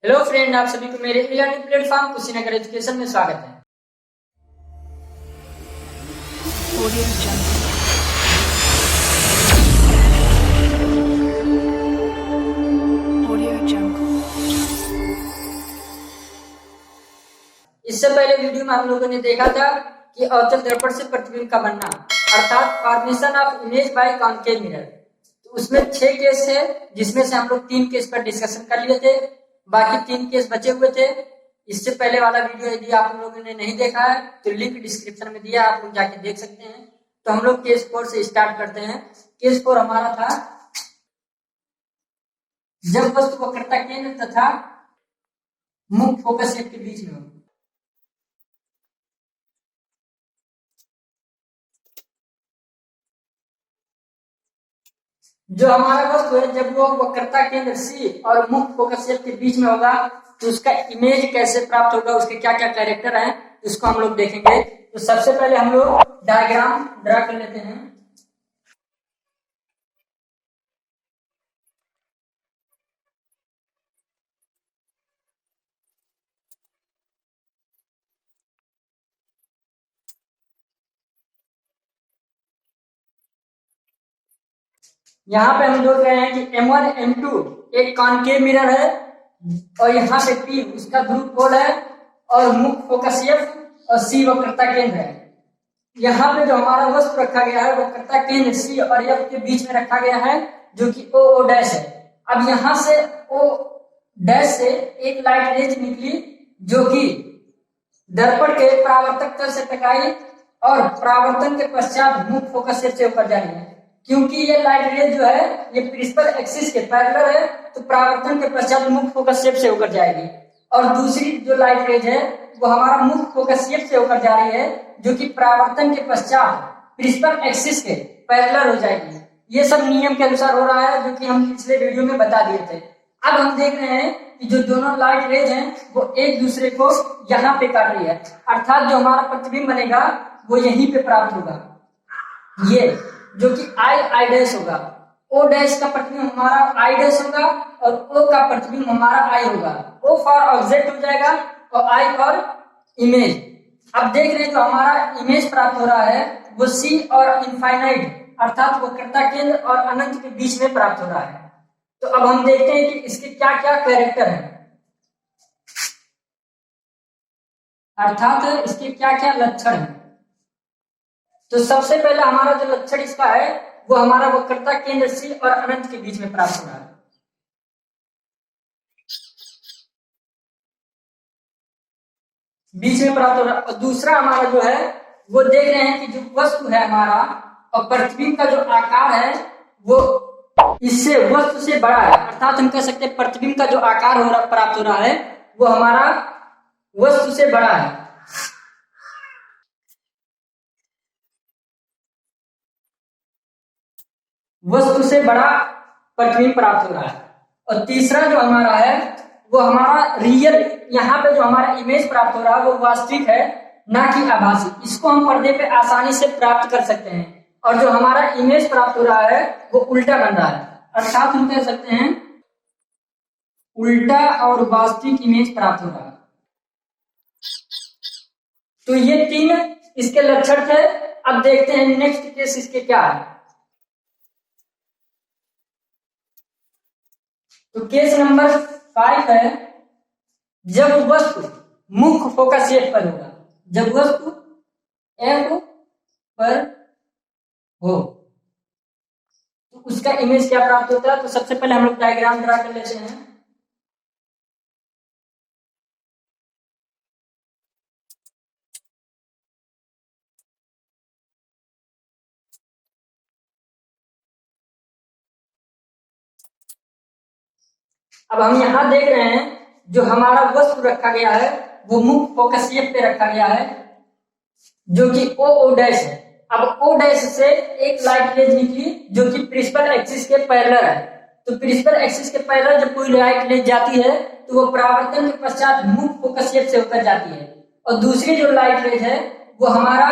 Hello friend, आप सभी को मेरे लर्निंग प्लेटफॉर्म कुशीनगर एजुकेशन में स्वागत है। Audio Jungle. Audio Jungle. इससे पहले वीडियो में हम लोगों ने देखा था कि अवतल दर्पण से प्रतिबिंब का बनना अर्थात formation of image by concave mirror. तो उसमें 6 केस है, जिसमें से हम लोग 3 केस पर डिस्कशन कर लिए थे, बाकी 3 केस बचे हुए थे। इससे पहले वाला वीडियो यदि आप लोगों ने नहीं देखा है तो लिंक डिस्क्रिप्शन में दिया, आप लोग जाके देख सकते हैं। तो हम लोग केस 4 से स्टार्ट करते हैं। केस 4 हमारा था जब वस्तु वक्रता केंद्र तथा मुख्य फोकस के बीच में हो। जो हमारा वस्तु है जब वो वक्रता केंद्र सी और मुख्य फोकस के बीच में होगा तो उसका इमेज कैसे प्राप्त होगा, उसके क्या क्या कैरेक्टर हैं, उसको हम लोग देखेंगे। तो सबसे पहले हम लोग डायग्राम ड्रा कर लेते हैं। यहाँ पे हम देख रहे हैं कि M1 M2 एक कॉनकेव मिरर है और यहाँ पे P उसका ध्रुव कोण है और मुख्य फोकस F और C वक्रता केंद्र है। यहाँ पे जो हमारा वस्तु रखा गया है वक्रता केंद्र C और F के बीच में रखा गया है, जो कि O डैश है। अब यहाँ से O डैश से एक लाइट रेज निकली जो कि दर्पण के परावर्तक तल से टकराई और परावर्तन के पश्चात मुख्य फोकस से होकर जा रही है। क्योंकि ये लाइट रेज जो है ये प्रिंसिपल एक्सिस के पैरेलल है तो परावर्तन के पश्चात मुख्य फोकस से होकर जाएगी। और दूसरी जो लाइट रेज है वो हमारा मुख्य फोकस से होकर जा रही है, जो कि परावर्तन के पश्चात प्रिंसिपल एक्सिस के पैरेलल हो जाएगी। ये सब नियम के अनुसार हो रहा है, जो कि हम पिछले वीडियो में बता दिए थे। अब हम देख रहे हैं कि जो दोनों लाइट रेज हैं वो एक दूसरे को यहाँ पे काट रही है, अर्थात जो हमारा प्रतिबिंब बनेगा वो यहीं पे प्राप्त होगा। ये जो कि आई डैश होगा, ओ डैश का प्रतिबिंब हमारा आई डैश होगा और ओ का प्रतिबिंब हमारा आई होगा। ओ फॉर ऑब्जेक्ट हो जाएगा और आई फॉर इमेज। अब देख रहे हैं जो हमारा इमेज प्राप्त हो रहा है वो सी और इनफाइनाइट अर्थात वक्रता केंद्र और अनंत के बीच में प्राप्त हो रहा है। तो अब हम देखते हैं कि इसके क्या क्या कैरेक्टर हैं, अर्थात इसके क्या क्या लक्षण हैं। तो सबसे पहले हमारा जो लक्षण इसका है वो हमारा वक्रता केंद्र सी और अनंत के बीच में प्राप्त हो रहा है। बीच में प्राप्त हो रहा है। और दूसरा हमारा जो है वो देख रहे हैं कि जो वस्तु है हमारा और प्रतिबिंब का जो आकार है वो इससे वस्तु से बड़ा है, अर्थात हम कह सकते हैं प्रतिबिंब का जो आकार हो रहा प्राप्त हो रहा है वो हमारा वस्तु से बड़ा है। वस्तु से बड़ा प्रतिबिंब प्राप्त हो रहा है। और तीसरा जो हमारा है वो हमारा रियल, यहाँ पे जो हमारा इमेज प्राप्त हो रहा है वो वास्तविक है, ना कि आभासी। इसको हम पर्दे पे आसानी से प्राप्त कर सकते हैं। और जो हमारा इमेज प्राप्त हो रहा है वो उल्टा बन रहा है, अर्थात हम कह सकते हैं उल्टा और वास्तविक इमेज प्राप्त हो रहा है। तो ये 3 इसके लक्षण थे। अब देखते हैं नेक्स्ट केस इसके क्या है। तो केस नंबर 5 है जब वस्तु मुख्य फोकस F पर होगा। जब वस्तु F पर हो तो उसका इमेज क्या प्राप्त होता है। तो सबसे पहले हम लोग डायग्राम ड्रा कर लेते हैं। अब हम यहाँ देख रहे हैं जो हमारा वस्तु रखा गया है वो मुख्य फोकस पे रखा गया है, जो कि ओ डैश है। अब ओ डैश से एक लाइट रेज निकली जो कि प्रिंसिपल एक्सिस के पैरेलल है। तो प्रिंसिपल एक्सिस के पैरेलल जब कोई लाइट रेज जाती है तो वो परावर्तन के पश्चात मुख्य फोकस से होकर जाती है। और दूसरी जो लाइट रेज है वो हमारा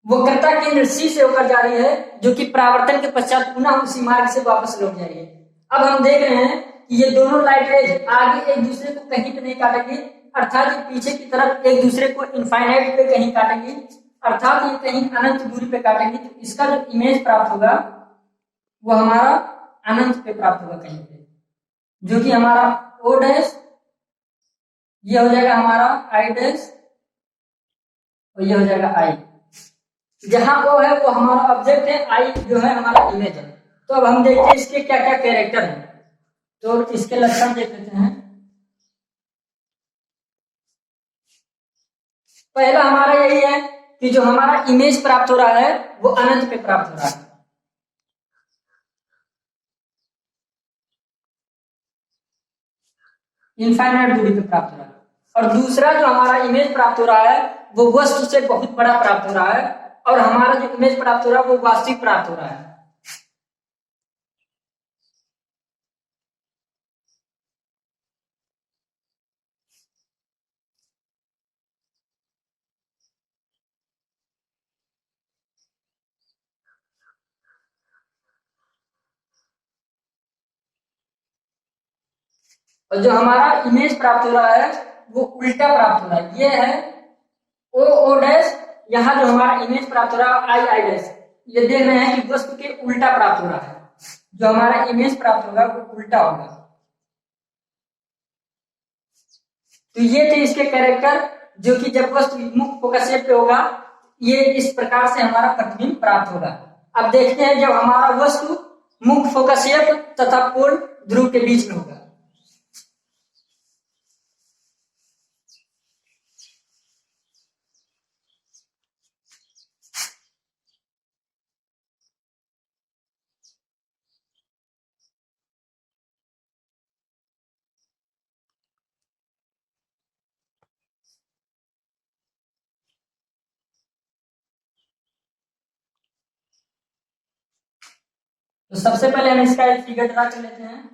वक्रता केंद्र सी से होकर जा रही है, जो कि परावर्तन के पश्चात पुनः उसी मार्ग से वापस लौट जाएगी। अब हम देख रहे हैं ये दोनों लाइट रेज आगे एक दूसरे को कहीं पे नहीं काटेंगे, अर्थात ये पीछे की तरफ एक दूसरे को इनफाइनाइट पे कहीं काटेंगी, अर्थात ये कहीं अनंत दूरी पे काटेंगी। तो इसका जो इमेज प्राप्त होगा वो हमारा अनंत पे प्राप्त होगा कहीं पे, जो कि हमारा ओ डैश, ये हो जाएगा हमारा आई डैश और ये हो जाएगा आई। जहां ओ है वो हमारा ऑब्जेक्ट है, आई जो है हमारा इमेज है। तो अब हम देखते हैं इसके क्या क्या कैरेक्टर हैं, तो इसके लक्षण देख लेते हैं। पहला हमारा यही है कि जो हमारा इमेज प्राप्त हो रहा है वो अनंत पे प्राप्त हो रहा है, इनफाइनाइट दूरी पे प्राप्त हो रहा है। और दूसरा जो हमारा इमेज प्राप्त हो रहा है वो वस्तु से बहुत बड़ा प्राप्त हो रहा है, और हमारा जो इमेज प्राप्त हो रहा है वो वास्तविक प्राप्त हो रहा है। और जो हमारा इमेज प्राप्त हो रहा है वो उल्टा प्राप्त हो रहा है। ये है ओ ओ डैश, यहाँ जो हमारा इमेज प्राप्त हो रहा है आई आई डैश। ये देख रहे हैं कि वस्तु के उल्टा प्राप्त हो रहा है, जो हमारा इमेज प्राप्त होगा वो उल्टा होगा। तो ये थे इसके कैरेक्टर, जो कि जब वस्तु मुख्य फोकस पे होगा ये इस प्रकार से हमारा प्रतिबिंब प्राप्त होगा। अब देखते हैं जब हमारा वस्तु मुख्य फोकस तथा पोल ध्रुव के बीच में होगा। तो सबसे पहले हम इसका एक फिगर ड्रा कर लेते हैं।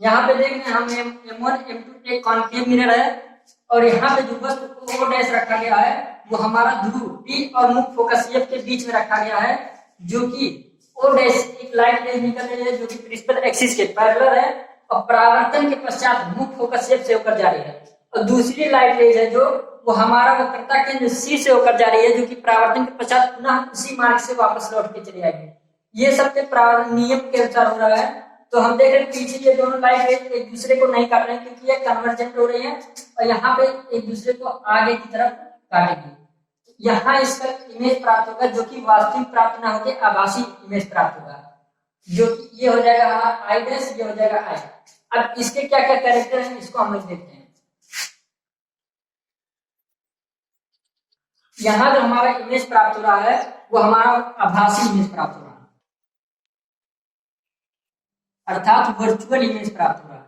यहाँ पे देख रहे हैं हम M1 M2 एक कॉन्केव मिरर है, और यहाँ पे जो वस्तु ओ डैश रखा गया है वो हमारा ध्रुव P और मुख्य फोकस F के बीच में रखा गया है, जो कि ओ डैश एक लाइट रेज निकल रही है जो कि प्रिंसिपल एक्सिस के पैरेलल है और परावर्तन के पश्चात मुख्य फोकस F से होकर जा रही है। और दूसरी लाइट रेज है जो वो हमारा वक्रता केंद्र C से होकर जा रही है, जो कि परावर्तन के पश्चात पुनः उसी मार्ग से वापस लौट के चली आएगी। ये सब नियम के अनुसार हो रहा है। तो हम देख रहे हैं पीछे ये दोनों लाइट रेज एक दूसरे को नहीं काट रहे हैं क्योंकि ये कन्वर्जेंट हो रही है, और यहाँ पे एक दूसरे को आगे की तरफ काटेंगे। यहाँ इसका इमेज प्राप्त होगा जो कि वास्तविक प्राप्त ना होकर आभासी इमेज प्राप्त होगा, जो कि ये हो जाएगा हमारा आई डैश, ये हो जाएगा आई। अब इसके क्या क्या कैरेक्टर हैं इसको हम लोग देखते हैं। यहाँ जो हमारा इमेज प्राप्त हो रहा है वो हमारा आभासी इमेज प्राप्त हो रहा है, अर्थात वर्चुअल इमेज प्राप्त हो रहा है।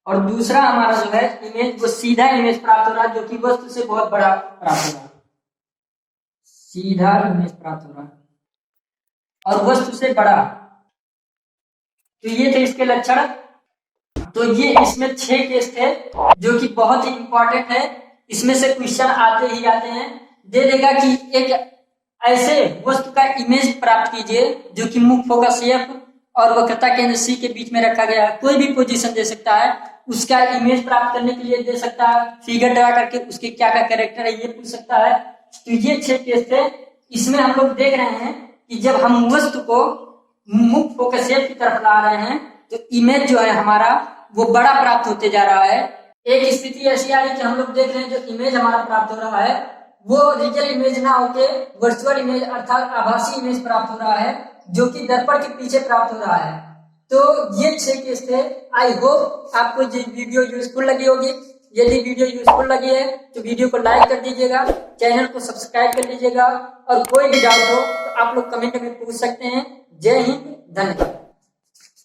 और दूसरा हमारा जो है इमेज वो सीधा इमेज प्राप्त हो रहा है, जो कि वस्तु से बहुत बड़ा प्राप्त हो रहा है, सीधा इमेज प्राप्त हो रहा है और वस्तु से बड़ा। तो ये थे इसके लक्षण। तो ये इसमें 6 केस थे जो कि बहुत ही इंपॉर्टेंट है। इसमें से क्वेश्चन आते ही आते हैं। दे देगा कि एक ऐसे वस्तु का इमेज प्राप्त कीजिए जो कि मुख्य फोकस F और वक्रता केंद्र C के बीच में रखा गया है। कोई भी पोजीशन दे सकता है, उसका इमेज प्राप्त करने के लिए दे सकता है, फिगर ड्रा करके उसके क्या क्या कैरेक्टर है ये पूछ सकता है। तो ये 6 केस थे। इसमें हम लोग देख रहे हैं कि जब हम वस्तु को मुख्य फोकस शेप की तरफ ला रहे हैं तो इमेज जो है हमारा वो बड़ा प्राप्त होते जा रहा है। एक स्थिति ऐसी आ रही है कि हम लोग देख रहे हैं जो इमेज हमारा प्राप्त हो रहा है वो रियल इमेज ना होके वर्चुअल इमेज अर्थात आभासी इमेज प्राप्त हो रहा है जो कि दर्पण के पीछे प्राप्त हो रहा है। तो ये 6 केस थे। आई होप आपको ये वीडियो यूजफुल लगी होगी। यदि वीडियो यूजफुल लगी है तो वीडियो को लाइक कर दीजिएगा, चैनल को सब्सक्राइब कर लीजिएगा और कोई भी डाउट हो तो आप लोग कमेंट में पूछ सकते हैं। जय हिंद, धन्यवाद।